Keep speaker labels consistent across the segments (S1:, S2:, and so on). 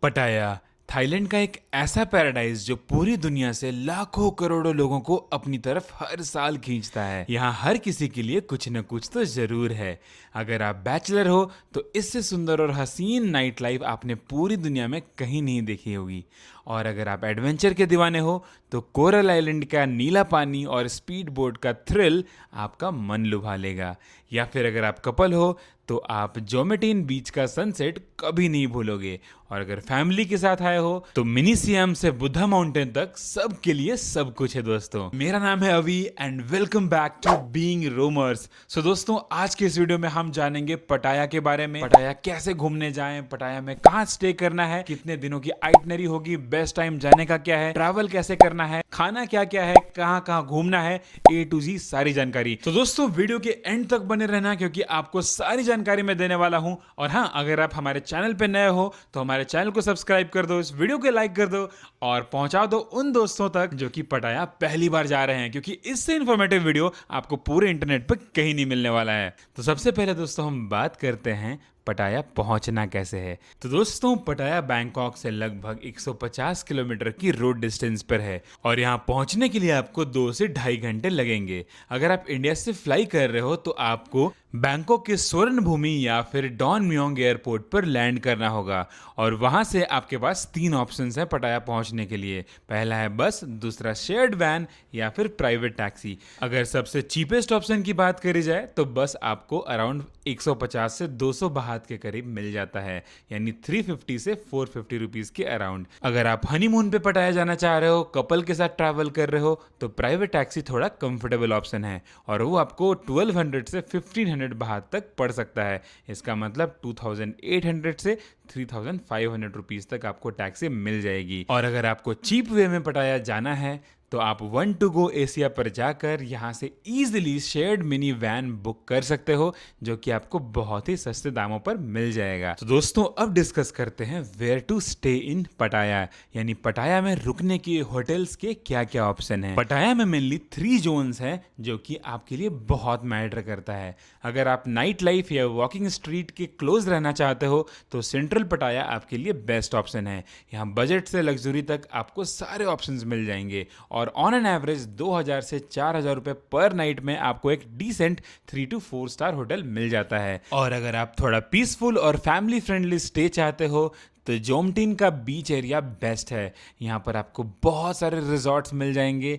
S1: पटाया थाईलैंड का एक ऐसा पैराडाइज जो पूरी दुनिया से लाखों करोड़ों लोगों को अपनी तरफ हर साल खींचता है। यहाँ हर किसी के लिए कुछ न कुछ तो जरूर है। अगर आप बैचलर हो तो इससे सुंदर और हसीन नाइट लाइफ आपने पूरी दुनिया में कहीं नहीं देखी होगी। और अगर आप एडवेंचर के दीवाने हो तो कोरल आइलैंड का नीला पानी और स्पीड बोट का थ्रिल आपका मन लुभा लेगा। या फिर अगर आप कपल हो तो आप जोमेटीन बीच का सनसेट कभी नहीं भूलोगे। और अगर फैमिली के साथ आए हो तो मिनी सियाम से बुद्धा माउंटेन तक सबके लिए सब कुछ है दोस्तों। मेरा नाम है Avi and welcome back to Being Roamers. So दोस्तों, आज के इस वीडियो में हम जानेंगे पटाया के बारे में। पटाया कैसे घूमने जाएं, पटाया में कहाँ स्टे करना है, कितने दिनों की आइटनरी होगी, बेस्ट टाइम जाने का क्या है, ट्रैवल कैसे करना है, खाना क्या क्या है, कहाँ कहाँ घूमना है, A to Z सारी जानकारी। तो दोस्तों वीडियो के एंड तक बने रहना क्योंकि आपको सारी जानकारी मैं देने वाला हूं। और हाँ, अगर आप हमारे चैनल पे नए हो तो हमारे चैनल को सब्सक्राइब कर दो, इस वीडियो को लाइक कर दो और पहुंचा दो उन दोस्तों तक जो कि पटाया पहली बार जा रहे हैं, क्योंकि इससे इंफॉर्मेटिव वीडियो आपको पूरे इंटरनेट पर कहीं नहीं मिलने वाला है। तो सबसे पहले दोस्तों हम बात करते हैं पटाया पहुंचना कैसे है। तो दोस्तों पटाया बैंकॉक से लगभग 150 किलोमीटर की रोड डिस्टेंस पर है और यहां पहुंचने के लिए आपको 2 से ढाई घंटे लगेंगे। अगर आप इंडिया से फ्लाई कर रहे हो तो आपको बैंकॉक के स्वर्ण भूमि या फिर डॉन म्योंग एयरपोर्ट पर लैंड करना होगा और वहां से आपके पास 3 ऑप्शंस हैं पटाया पहुंचने के लिए। पहला है बस, दूसरा शेयर्ड वैन या फिर प्राइवेट टैक्सी। अगर सबसे चीपेस्ट ऑप्शन की बात करी जाए तो बस आपको अराउंड 150 से 200 बाहत के करीब मिल जाता है, यानी 350 से 450 रुपीज के अराउंड। अगर आप हनीमून पे पटाया जाना चाह रहे हो, कपल के साथ ट्रैवल कर रहे हो तो प्राइवेट टैक्सी थोड़ा कंफर्टेबल ऑप्शन है और वो आपको 1200 से 1500 बाहत तक पड़ सकता है। इसका मतलब 2800 से 3500 रुपीज तक आपको टैक्सी मिल जाएगी। और अगर आपको चीप वे में पटाया जाना है तो आप वन टू गो एशिया पर जाकर यहाँ से easily shared mini van book कर सकते हो जो कि आपको बहुत ही सस्ते दामों पर मिल जाएगा। तो दोस्तों अब डिस्कस करते हैं वेयर टू स्टे इन पटाया, यानी पटाया में रुकने के होटल्स के क्या क्या ऑप्शन है। पटाया में मेनली 3 जोन्स हैं जो कि आपके लिए बहुत मैटर करता है। अगर आप नाइट लाइफ या वॉकिंग स्ट्रीट के क्लोज रहना चाहते हो तो सेंट्रल पटाया आपके लिए बेस्ट ऑप्शन है। यहाँ बजट से लग्जरी तक आपको सारे ऑप्शंस मिल जाएंगे और ऑन एन एवरेज 2000 से 4000 रुपए पर नाइट में आपको एक डिसेंट 3 to 4 स्टार होटल मिल जाता है। और अगर आप थोड़ा पीसफुल और फैमिली फ्रेंडली स्टे चाहते हो तो जोमटीन का बीच एरिया बेस्ट है। यहाँ पर आपको बहुत सारे रिजॉर्ट्स मिल जाएंगे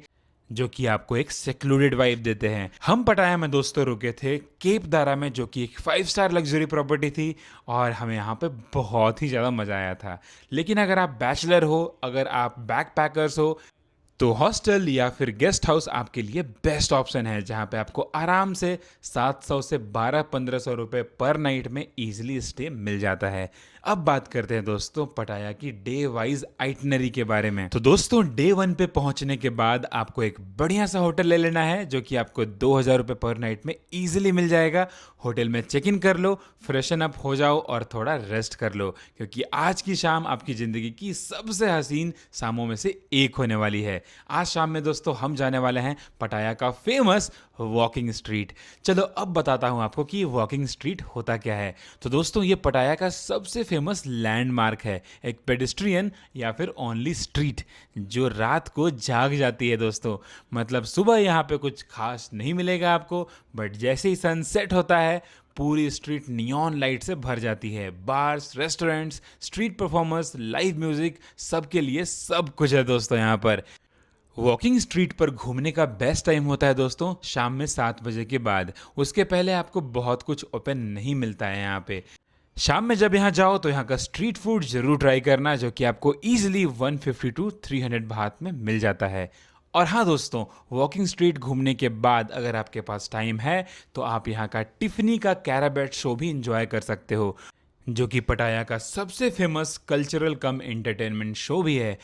S1: जो कि आपको एक सेक्लूडेड वाइब देते हैं। हम पटाया में दोस्तों रुके थे केप दारा में, जो कि एक 5 स्टार लग्जरी प्रॉपर्टी थी और हमें यहाँ पे बहुत ही ज़्यादा मज़ा आया था। लेकिन अगर आप बैचलर हो, अगर आप बैकपैकर्स हो तो हॉस्टल या फिर गेस्ट हाउस आपके लिए बेस्ट ऑप्शन है, जहां पे आपको आराम से 700 से 1200-1500 रुपए पर नाइट में इजीली स्टे मिल जाता है। अब बात करते हैं दोस्तों पटाया की डे वाइज आइटनरी के बारे में। तो दोस्तों डे 1 पे पहुंचने के बाद आपको एक बढ़िया सा होटल ले लेना है जो कि आपको 2000 रुपए पर नाइट में इजीली मिल जाएगा। होटल में चेक इन कर लो, फ्रेशन अप हो जाओ और थोड़ा रेस्ट कर लो, क्योंकि आज की शाम आपकी जिंदगी की सबसे हसीन शामों में से एक होने वाली है। आज शाम में दोस्तों हम जाने वाले हैं पटाया का फेमस वॉकिंग स्ट्रीट। चलो अब बताता हूं आपको कि वॉकिंग स्ट्रीट होता क्या है। तो दोस्तों ये पटाया का सबसे फेमस लैंडमार्क है, एक पेडेस्ट्रियन या फिर ओनली स्ट्रीट जो रात को जाग जाती है दोस्तों। मतलब सुबह यहाँ पे कुछ खास नहीं मिलेगा आपको, बट जैसे ही सनसेट होता है पूरी स्ट्रीट नियॉन लाइट से भर जाती है। Bars, restaurants, street performers, live music, सबके लिए सब कुछ है दोस्तों यहाँ पर। वॉकिंग स्ट्रीट पर घूमने का बेस्ट टाइम होता है दोस्तों शाम में 7 बजे के बाद। उसके पहले आपको बहुत कुछ ओपन नहीं मिलता है यहाँ पे। शाम में जब यहाँ जाओ तो यहाँ का स्ट्रीट फूड जरूर ट्राई करना, जो कि आपको इजीली 150 to 300 बात में मिल जाता है। और हाँ दोस्तों, वॉकिंग स्ट्रीट घूमने के बाद अगर आपके पास टाइम है तो आप यहाँ का टिफनी का कैराबेट शो भी इंजॉय कर सकते हो, जो कि पटाया का सबसे फेमस कल्चरल कम एंटरटेनमेंट शो भी है।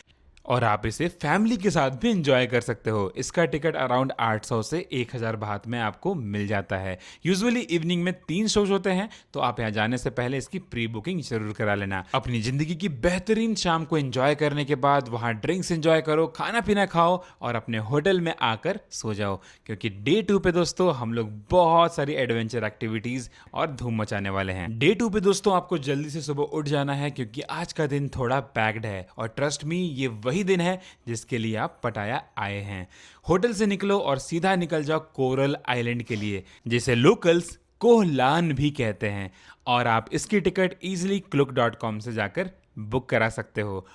S1: और आप इसे फैमिली के साथ भी एंजॉय कर सकते हो। इसका टिकट अराउंड 800 से 1000 बात में आपको मिल जाता है। यूजुअली इवनिंग में 3 शोज होते हैं, तो आप यहाँ जाने से पहले इसकी प्री बुकिंग जरूर करा लेना। अपनी जिंदगी की बेहतरीन शाम को एंजॉय करने के बाद वहाँ ड्रिंक्स एंजॉय करो, खाना पीना खाओ और अपने होटल में आकर सो जाओ, क्योंकि डे 2 पे दोस्तों हम लोग बहुत सारी एडवेंचर एक्टिविटीज और धूम मचाने वाले हैं। डे 2 पे दोस्तों आपको जल्दी से सुबह उठ जाना है, क्योंकि आज का दिन थोड़ा पैक्ड है और ट्रस्ट मी ये वही दिन है जिसके लिए आप पटाया आए हैं। होटल से निकलो और सीधा निकल जाओ कोरल आइलैंड के लिए, जिसे लोकल्स कोहलान भी कहते हैं, और आप इसकी टिकट इजीली klook.com से जाकर बुक करा सकते हो।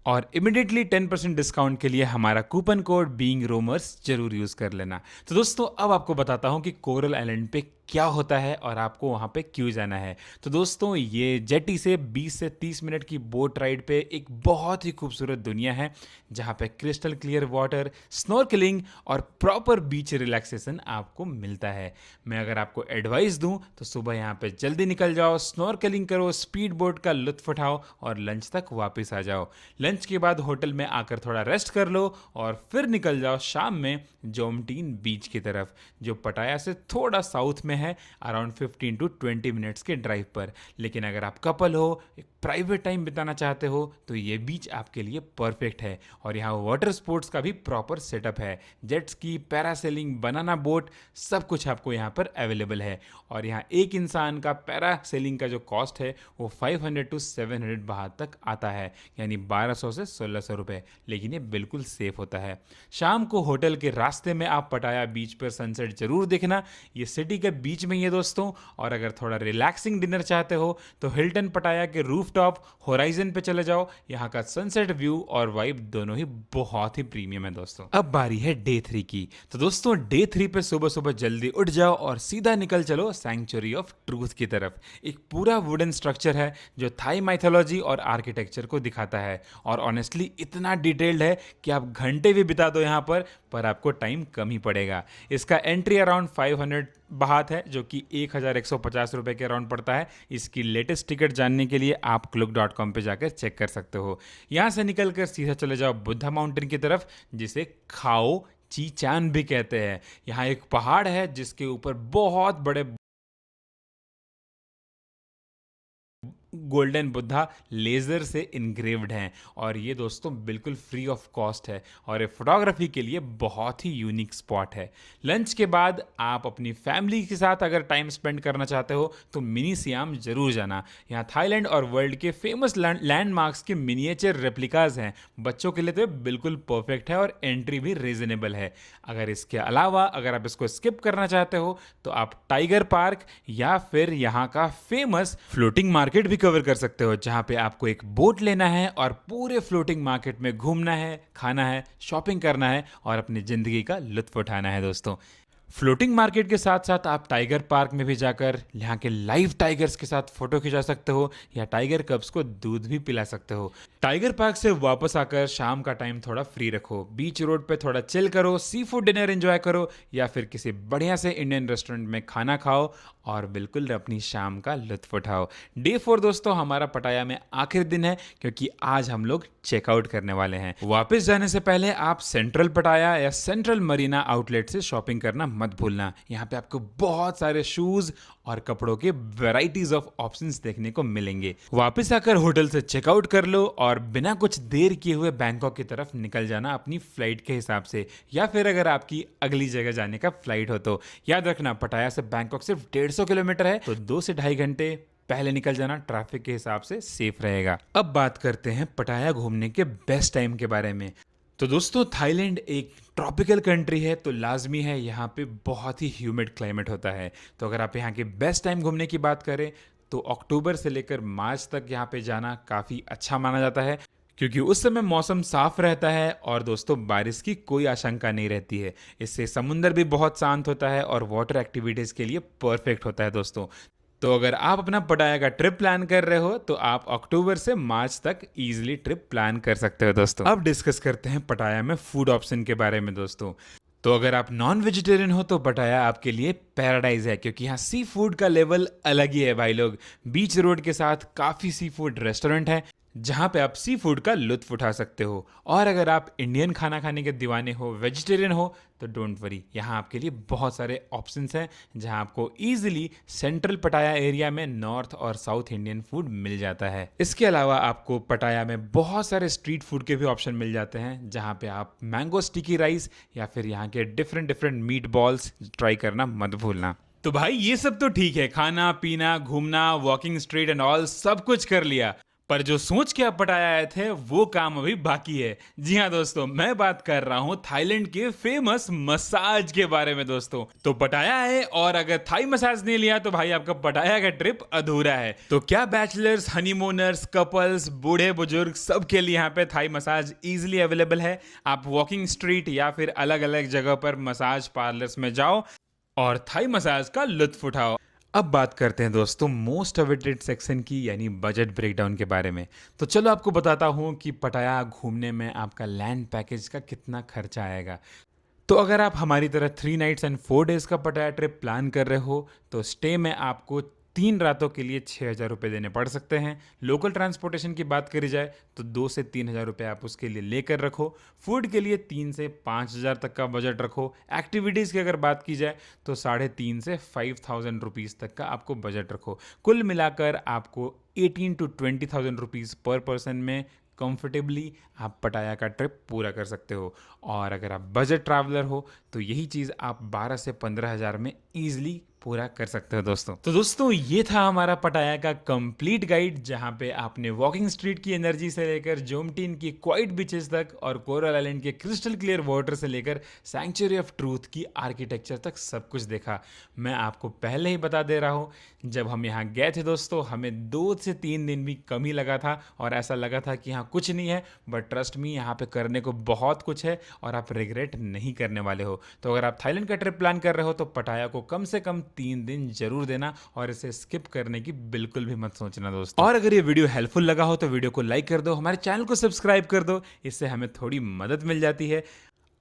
S1: और इमिडिएटली 10% डिस्काउंट के लिए हमारा कूपन कोड बीइंग रोमर्स जरूर यूज कर लेना। तो दोस्तों अब आपको बताता हूं कि कोरल आइलैंड पे क्या होता है और आपको वहाँ पे क्यों जाना है। तो दोस्तों ये जेटी से 20 से 30 मिनट की बोट राइड पे एक बहुत ही खूबसूरत दुनिया है, जहाँ पे क्रिस्टल क्लियर वाटर, स्नॉर्कलिंग और प्रॉपर बीच रिलैक्सेशन आपको मिलता है। मैं अगर आपको एडवाइस दूं तो सुबह यहाँ पे जल्दी निकल जाओ, स्नॉर्कलिंग करो, स्पीड बोट का लुत्फ उठाओ और लंच तक वापस आ जाओ। लंच के बाद होटल में आकर थोड़ा रेस्ट कर लो और फिर निकल जाओ शाम में जोमटीन बीच की तरफ, जो पटाया से थोड़ा साउथ में है, अराउंड 15 टू 20 मिनट्स के ड्राइव पर। लेकिन अगर आप कपल हो, एक प्राइवेट टाइम बिताना चाहते हो, तो ये बीच आपके लिए परफेक्ट है। और यहाँ वाटर स्पोर्ट्स का भी प्रॉपर सेटअप है। Jet ski, parasailing, banana boat, सब कुछ आपको यहाँ पर अवेलेबल है। और यहाँ एक इंसान का पैरासेलिंग का जो कॉस्ट है वो 500 टू 700 बाहर तक आता है, यानी 1200 से 1600 रुपये। लेकिन ये बिल्कुल सेफ होता है। शाम को होटल के रास्ते में आप पटाया बीच पर सनसेट जरूर देखना। ये सिटी के बीच में ही है दोस्तों। और अगर थोड़ा रिलैक्सिंग डिनर चाहते हो तो हिल्टन पटाया के रूफ टॉप होराइजन पे चले जाओ। यहाँ का सनसेट व्यू और वाइब दोनों ही बहुत ही प्रीमियम है दोस्तों। अब बारी है डे 3 की। तो दोस्तों डे 3 पे सुबह सुबह जल्दी उठ जाओ और सीधा निकल चलो सैंक्चुरी ऑफ ट्रूथ की तरफ। एक पूरा वुडन स्ट्रक्चर है जो थाई माइथोलॉजी और आर्किटेक्चर को दिखाता है, और ऑनेस्टली इतना डिटेल्ड है कि आप घंटे भी बिता दो यहाँ पर आपको टाइम कम ही पड़ेगा। इसका एंट्री अराउंड 500 बात है, जो कि 1150 रुपए के अराउंड पड़ता है। इसकी लेटेस्ट टिकट जानने के लिए आप klook.com पे जाकर चेक कर सकते हो। यहाँ से निकलकर सीधा चले जाओ बुद्धा माउंटेन की तरफ, जिसे खाओ ची चान भी कहते हैं। यहाँ एक पहाड़ है जिसके ऊपर बहुत बड़े गोल्डन बुद्धा लेजर से इनग्रेव्ड हैं, और ये दोस्तों बिल्कुल फ्री ऑफ कॉस्ट है और ये फोटोग्राफी के लिए बहुत ही यूनिक स्पॉट है। लंच के बाद आप अपनी फैमिली के साथ अगर टाइम स्पेंड करना चाहते हो तो मिनी सियाम जरूर जाना। यहाँ थाईलैंड और वर्ल्ड के फेमस लैंडमार्क्स के मिनिएचर रेप्लिकाज हैं। बच्चों के लिए तो बिल्कुल परफेक्ट है और एंट्री भी रीजनेबल है। अगर इसके अलावा अगर आप इसको स्किप करना चाहते हो तो आप टाइगर पार्क या फिर यहाँ का फेमस फ्लोटिंग मार्केट भी कवर कर सकते हो, जहां पे आपको एक बोट लेना है और पूरे फ्लोटिंग मार्केट में घूमना है, खाना है, शॉपिंग करना है और अपनी जिंदगी का लुत्फ उठाना है दोस्तों। फ्लोटिंग मार्केट के साथ साथ आप टाइगर पार्क में भी जाकर यहाँ के लाइव टाइगर्स के साथ फोटो खिंचा सकते हो या टाइगर कब्स को दूध भी पिला सकते हो। टाइगर पार्क से वापस आकर शाम का टाइम थोड़ा फ्री रखो, बीच रोड पे थोड़ा चिल करो, सी फूड डिनर एंजॉय करो या फिर किसी बढ़िया से इंडियन रेस्टोरेंट में खाना खाओ और बिल्कुल अपनी शाम का लुत्फ उठाओ। डे 4 दोस्तों हमारा पटाया में आखिरी दिन है, क्योंकि आज हम लोग चेकआउट करने वाले हैं। वापस जाने से पहले आप सेंट्रल पटाया या सेंट्रल मरीना आउटलेट से शॉपिंग करना मत भूलना। यहाँ पे आपको बहुत सारे शूज और कपड़ों के वैरायटीज ऑफ ऑप्शंस देखने को मिलेंगे। वापस आकर होटल से चेकआउट कर लो और बिना कुछ देर किए हुए बैंकॉक की तरफ निकल जाना अपनी फ्लाइट के हिसाब से, या फिर अगर आपकी अगली जगह जाने का फ्लाइट हो तो। याद रखना पटाया से बैंकॉक सिर्फ 150 किलोमीटर है, तो 2 से 2.5 घंटे पहले निकल जाना ट्रैफिक के हिसाब से सेफ रहेगा। अब बात करते हैं पटाया घूमने के बेस्ट टाइम के बारे में। तो दोस्तों थाईलैंड एक ट्रॉपिकल कंट्री है, तो लाजमी है यहाँ पे बहुत ही ह्यूमिड क्लाइमेट होता है। तो अगर आप यहाँ के बेस्ट टाइम घूमने की बात करें तो अक्टूबर से लेकर मार्च तक यहाँ पे जाना काफ़ी अच्छा माना जाता है, क्योंकि उस समय मौसम साफ रहता है और दोस्तों बारिश की कोई आशंका नहीं रहती है। इससे समुंदर भी बहुत शांत होता है और वाटर एक्टिविटीज़ के लिए परफेक्ट होता है दोस्तों। तो अगर आप अपना पटाया का ट्रिप प्लान कर रहे हो तो आप अक्टूबर से मार्च तक इजीली ट्रिप प्लान कर सकते हो दोस्तों। अब डिस्कस करते हैं पटाया में फूड ऑप्शन के बारे में दोस्तों। तो अगर आप नॉन वेजिटेरियन हो तो पटाया आपके लिए पैराडाइज है, क्योंकि यहाँ सी फूड का लेवल अलग ही है भाई लोग। बीच रोड के साथ काफ़ी सी फूड रेस्टोरेंट है जहाँ पे आप सी फूड का लुत्फ उठा सकते हो। और अगर आप इंडियन खाना खाने के दीवाने हो, वेजिटेरियन हो, तो डोंट वरी, यहाँ आपके लिए बहुत सारे ऑप्शंस हैं जहाँ आपको इजीली सेंट्रल पटाया एरिया में नॉर्थ और साउथ इंडियन फूड मिल जाता है। इसके अलावा आपको पटाया में बहुत सारे स्ट्रीट फूड के भी ऑप्शन मिल जाते हैं जहाँ पे आप मैंगो स्टिकी राइस या फिर यहाँ के different different meat balls try करना मत भूलना। तो भाई ये सब तो ठीक है, खाना पीना घूमना वॉकिंग स्ट्रीट एंड ऑल सब कुछ कर लिया, पर जो सोच के आप पटाया आए थे वो काम अभी बाकी है। जी हाँ दोस्तों, मैं बात कर रहा हूँ थाईलैंड के फेमस मसाज के बारे में दोस्तों। तो पटाया है और अगर थाई मसाज नहीं लिया तो भाई आपका पटाया का ट्रिप अधूरा है। तो क्या बैचलर्स, हनीमूनर्स, कपल्स, बूढ़े बुजुर्ग सबके लिए यहाँ पे थाई मसाज इजीली अवेलेबल है। आप वॉकिंग स्ट्रीट या फिर अलग अलग जगह पर मसाज पार्लर्स में जाओ और थाई मसाज का लुत्फ उठाओ। अब बात करते हैं दोस्तों मोस्ट अवेटेड सेक्शन की, यानी बजट ब्रेकडाउन के बारे में। तो चलो आपको बताता हूँ कि पटाया घूमने में आपका लैंड पैकेज का कितना खर्चा आएगा। तो अगर आप हमारी तरह 3 नाइट्स एंड 4 डेज का पटाया ट्रिप प्लान कर रहे हो तो स्टे में आपको 3 रातों के लिए 6,000 रुपये देने पड़ सकते हैं। लोकल ट्रांसपोर्टेशन की बात करी जाए तो 2 से 3 हज़ार रुपये आप उसके लिए लेकर रखो। फूड के लिए 3 से 5 हज़ार तक का बजट रखो। एक्टिविटीज़ की अगर बात की जाए तो 3,500 से 5,000 रुपीज़ तक का आपको बजट रखो। कुल मिलाकर आपको 18 to 20,000 रुपीज़ पर पर्सन में कंफर्टेबली आप पटाया का ट्रिप पूरा कर सकते हो। और अगर आप बजट ट्रैवलर हो तो यही चीज़ आप 12 से 15 हज़ार में ईजिली पूरा कर सकते हो दोस्तों। तो दोस्तों ये था हमारा पटाया का कंप्लीट गाइड, जहाँ पे आपने वॉकिंग स्ट्रीट की एनर्जी से लेकर जोमटीन की क्वाइट बीचेस तक और कोरल आइलैंड के क्रिस्टल क्लियर वाटर से लेकर सैंक्चुरी ऑफ ट्रूथ की आर्किटेक्चर तक सब कुछ देखा। मैं आपको पहले ही बता दे रहा हूँ, जब हम यहाँ गए थे दोस्तों हमें 2 से 3 दिन भी कम ही लगा था और ऐसा लगा था कि यहाँ कुछ नहीं है, बट ट्रस्ट मी यहाँ पे करने को बहुत कुछ है और आप रिग्रेट नहीं करने वाले हो। तो अगर आप थाईलैंड का ट्रिप प्लान कर रहे हो तो पटाया को कम से कम 3 दिन जरूर देना और इसे स्किप करने की बिल्कुल भी मत सोचना दोस्तों। और अगर ये वीडियो हेल्पफुल लगा हो तो वीडियो को लाइक कर दो, हमारे चैनल को सब्सक्राइब कर दो, इससे हमें थोड़ी मदद मिल जाती है।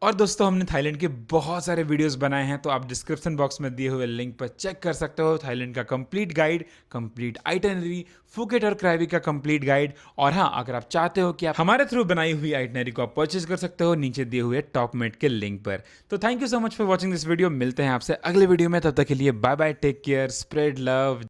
S1: और दोस्तों हमने थाईलैंड के बहुत सारे वीडियोस बनाए हैं, तो आप डिस्क्रिप्शन बॉक्स में दिए हुए लिंक पर चेक कर सकते हो थाईलैंड का complete guide, complete itinerary, Phuket और क्राइबी का कंप्लीट गाइड। और हाँ, अगर आप चाहते हो कि आप हमारे थ्रू बनाई हुई आइटनरी को आप परचेज कर सकते हो नीचे दिए हुए टॉपमेट के लिंक पर। तो thank you so much for watching this video. मिलते हैं आपसे अगले वीडियो में, तब तक के लिए bye bye, take care, spread love.